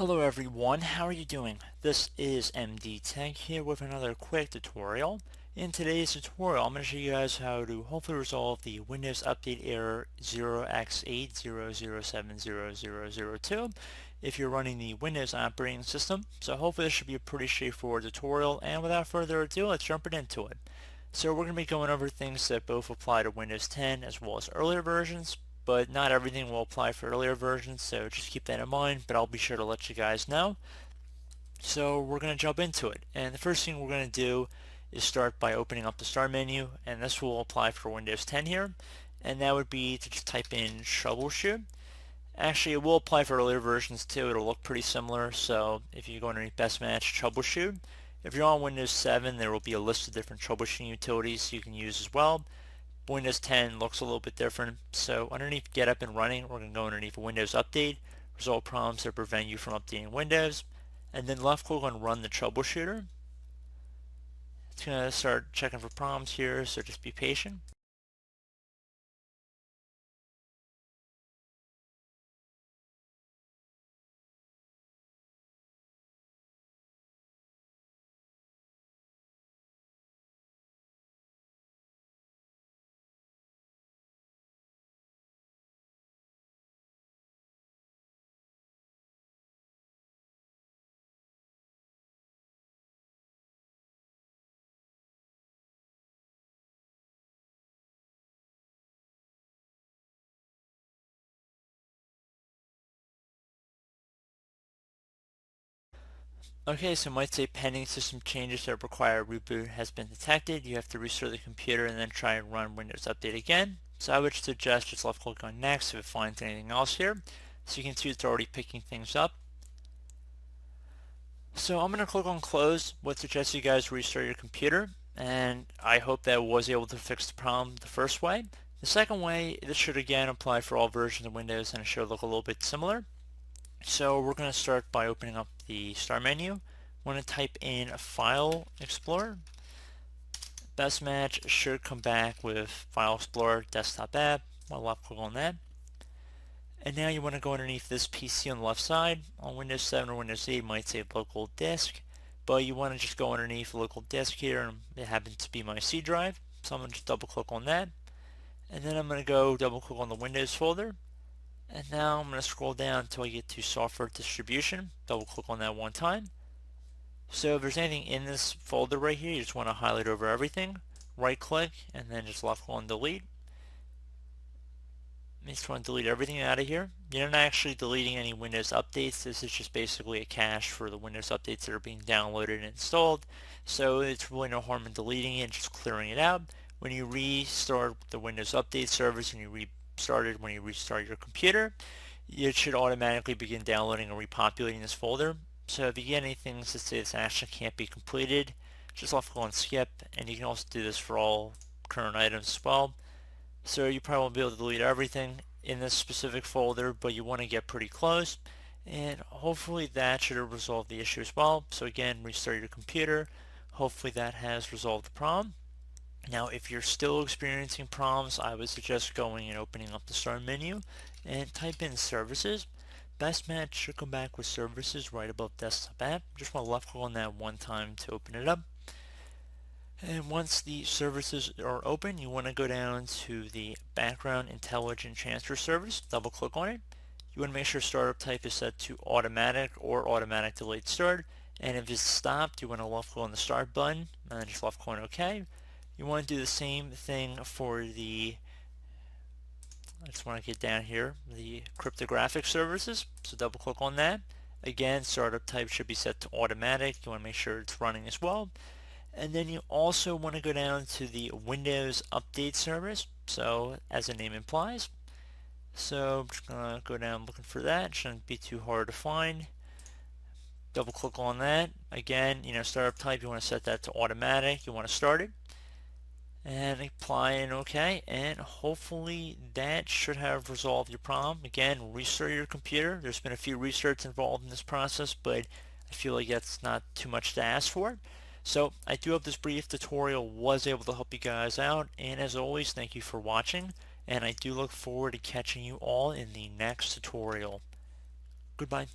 Hello everyone, how are you doing? This is MD Tech here with another quick tutorial. In today's tutorial, I'm going to show you guys how to hopefully resolve the Windows Update error 0x80070002 if you're running the Windows operating system. So hopefully this should be a pretty straightforward tutorial, and without further ado, let's jump right into it. So we're going to be going over things that both apply to Windows 10 as well as earlier versions, but not everything will apply for earlier versions, so just keep that in mind, but I'll be sure to let you guys know. So we're going to jump into it, and the first thing we're going to do is start by opening up the start menu, and this will apply for Windows 10 here, and that would be to just type in troubleshoot. Actually, it will apply for earlier versions too. It'll look pretty similar, so if you go underneath best match troubleshoot, if you're on Windows 7, there will be a list of different troubleshooting utilities you can use as well. Windows 10 looks a little bit different. So underneath Get Up and Running, we're going to go underneath Windows Update, resolve problems that prevent you from updating Windows, and then left click on Run the Troubleshooter. It's going to start checking for problems here, so just be patient. Okay, so it might say pending system changes that require a reboot has been detected. You have to restart the computer and then try and run Windows Update again. So I would suggest just left click on next if it finds anything else here. So you can see it's already picking things up. So I'm going to click on close. Would suggest you guys restart your computer, and I hope that was able to fix the problem the first way. The second way, this should again apply for all versions of Windows, and it should look a little bit similar. So we're going to start by opening up the start menu. We're going to type in File Explorer. Best match should come back with File Explorer Desktop App. I'll left click on that. And now you want to go underneath this PC on the left side. On Windows 7 or Windows 8 it might say local disk, but you want to just go underneath local disk here, and it happens to be my C drive. So I'm going to just double click on that. And then I'm going to go double click on the Windows folder. And now I'm going to scroll down until I get to software distribution. Double click on that one time. So if there's anything in this folder right here, you just want to highlight over everything. Right click and then just left click on delete. You just want to delete everything out of here. You're not actually deleting any Windows updates. This is just basically a cache for the Windows updates that are being downloaded and installed. So it's really no harm in deleting it, just clearing it out. When you restart the Windows Update service and you when you restart your computer, it should automatically begin downloading and repopulating this folder. So if you get anything that says this action can't be completed, just left click on skip, and you can also do this for all current items as well. So you probably won't be able to delete everything in this specific folder, but you want to get pretty close, and hopefully that should have resolved the issue as well. So again, restart your computer. Hopefully that has resolved the problem. Now if you're still experiencing problems, I would suggest going and opening up the start menu and type in services. Best match should come back with services right above desktop app. Just want to left click on that one time to open it up. And once the services are open, you want to go down to the background intelligent transfer service, double click on it. You want to make sure startup type is set to automatic or automatic delayed start, and if it's stopped, you want to left click on the start button and then just left click on OK. You want to do the same thing for the, I just want to get down here, the cryptographic services, so double click on that. Again, startup type should be set to automatic. You want to make sure it's running as well. And then you also want to go down to the Windows Update service, so as the name implies. So I'm just going to go down looking for that. It shouldn't be too hard to find. Double click on that. Again, startup type, you want to set that to automatic. You want to start it. And apply and OK, and hopefully that should have resolved your problem. Again, restart your computer. There's been a few restarts involved in this process, but I feel like that's not too much to ask for. So I do hope this brief tutorial was able to help you guys out, and as always, thank you for watching, and I do look forward to catching you all in the next tutorial. Goodbye.